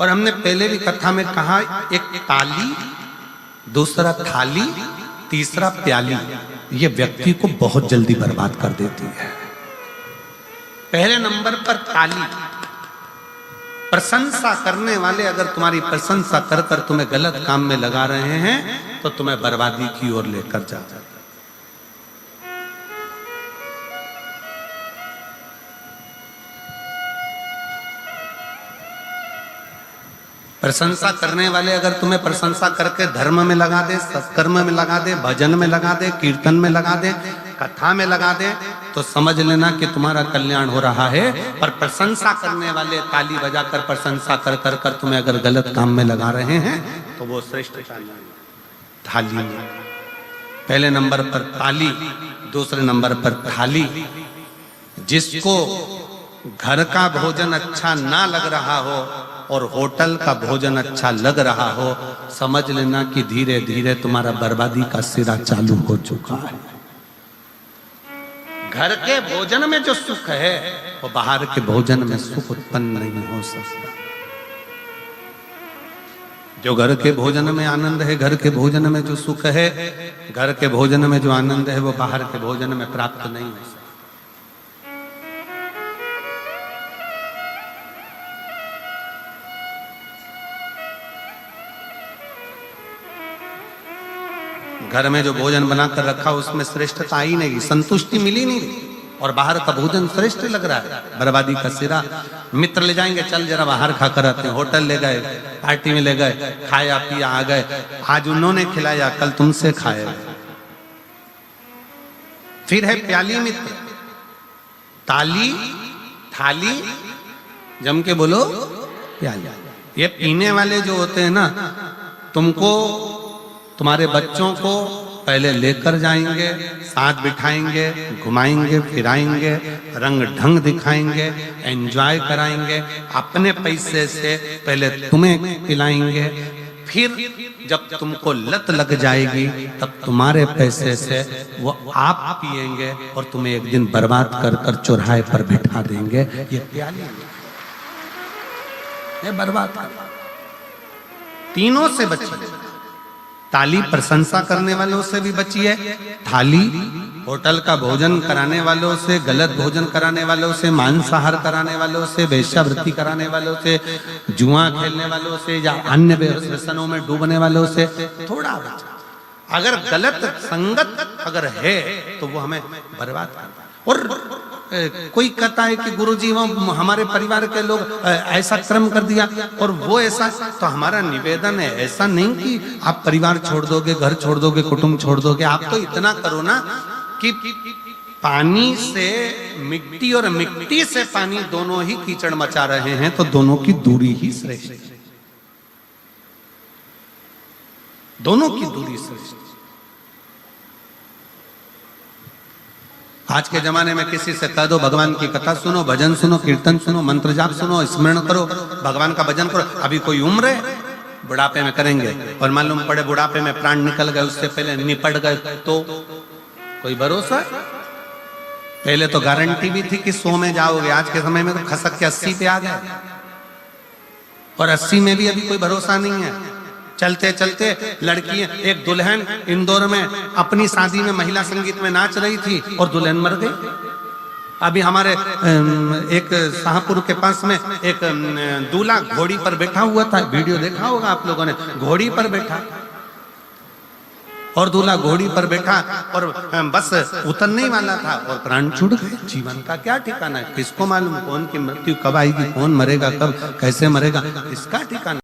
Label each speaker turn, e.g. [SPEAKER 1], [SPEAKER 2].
[SPEAKER 1] और हमने पहले भी कथा में कहा, एक ताली, दूसरा थाली, तीसरा प्याली, ये व्यक्ति को बहुत जल्दी बर्बाद कर देती है। पहले नंबर पर ताली, प्रशंसा करने वाले अगर तुम्हारी प्रशंसा कर कर तुम्हें गलत काम में लगा रहे हैं तो तुम्हें बर्बादी की ओर लेकर जा। प्रशंसा करने वाले अगर तुम्हें प्रशंसा करके धर्म में लगा दे, सत्कर्म में लगा दे, भजन में लगा दे, कीर्तन में लगा दे, कथा में लगा दे, तो समझ लेना कि तुम्हारा कल्याण हो रहा है। पर प्रशंसा करने वाले ताली बजाकर प्रशंसा कर कर कर तुम्हें अगर गलत काम में लगा रहे हैं तो वो श्रेष्ठ थाली में। पहले नंबर पर ताली, दूसरे नंबर पर थाली। जिसको घर का भोजन अच्छा ना लग रहा हो और होटल का भोजन अच्छा लग रहा हो, समझ लेना कि धीरे धीरे तुम्हारा बर्बादी का सिरा चालू हो चुका है। घर के भोजन में जो सुख है वो बाहर के भोजन में सुख उत्पन्न नहीं हो सकता। जो घर के भोजन में आनंद है, घर के भोजन में जो सुख है, घर के भोजन में जो आनंद है वो बाहर के भोजन में प्राप्त नहीं हो सकता। घर में जो भोजन बनाकर रखा उसमें श्रेष्ठता आई नहीं, संतुष्टि मिली नहीं, और बाहर का भोजन श्रेष्ठ लग रहा है, बर्बादी का सिरा। मित्र ले जाएंगे, चल जरा बाहर खा कर आते हैं, होटल ले गए, पार्टी में ले गए, खाया पिया आ गए, आज उन्होंने खिलाया कल तुमसे खाए। फिर है प्याली मित्र, ताली, थाली, जम के बोलो प्याली। ये पीने वाले जो होते हैं ना, तुमको तुम्हारे बच्चों को पहले लेकर जाएंगे, साथ बिठाएंगे, घुमाएंगे, फिराएंगे, रंग ढंग दिखाएंगे, एंजॉय कराएंगे, अपने पैसे से पहले तुम्हें पिलाएंगे, फिर जब तुमको लत लग जाएगी तब तुम्हारे पैसे से वो आप पिएंगे और तुम्हें एक दिन बर्बाद कर कर चौराहे पर बिठा देंगे। ये प्याली है, बर्बाद। तीनों से बचिए। ताली प्रशंसा करने वालों से भी बचिए, थाली होटल का भोजन कराने वालों से, गलत भोजन कराने वालों से, मांसाहार कराने वालों से, वेश्यावृत्ति कराने वालों से, जुआ खेलने वालों से या अन्य व्यसनों में डूबने वालों से थोड़ा बचा। अगर गलत संगत अगर है तो वो हमें बर्बाद करता है। और कोई कहता है कि गुरुजी वो हमारे परिवार के लोग ऐसा कर्म कर दिया और वो ऐसा, तो हमारा निवेदन है ऐसा नहीं कि आप परिवार छोड़ दोगे, घर छोड़ दोगे, कुटुंब छोड़ दोगे। आप तो इतना करो ना कि पानी से मिट्टी और मिट्टी से पानी दोनों ही कीचड़ मचा रहे हैं तो दोनों की दूरी ही श्रेष्ठ, दोनों की दूरी श्रेष्ठ। आज के जमाने में किसी से कह दो भगवान की कथा सुनो, भजन सुनो, कीर्तन सुनो, मंत्र जाप सुनो, स्मरण करो, भगवान का भजन करो। अभी कोई उम्र है, बुढ़ापे में करेंगे और मालूम पड़े बुढ़ापे में प्राण निकल गए, उससे पहले निपट गए तो कोई भरोसा? पहले तो गारंटी भी थी कि 100 में जाओगे, आज के समय में तो खसक के 80 पे आ गए, और 80 में भी अभी कोई भरोसा नहीं है। चलते चलते लड़की, एक दुल्हन इंदौर में अपनी शादी में महिला संगीत में नाच रही थी और दुल्हन मर गई। अभी हमारे एक शाहपुर के पास में एक दूल्हा घोड़ी पर बैठा हुआ था, वीडियो देखा होगा आप लोगों ने, घोड़ी पर बैठा और दूल्हा घोड़ी पर बैठा और बस उतरने वाला था और प्राण छूट गए। जीवन का क्या ठिकाना है, किसको मालूम कौन की मृत्यु कब आएगी, कौन मरेगा कब, कैसे मरेगा, इसका ठिकाना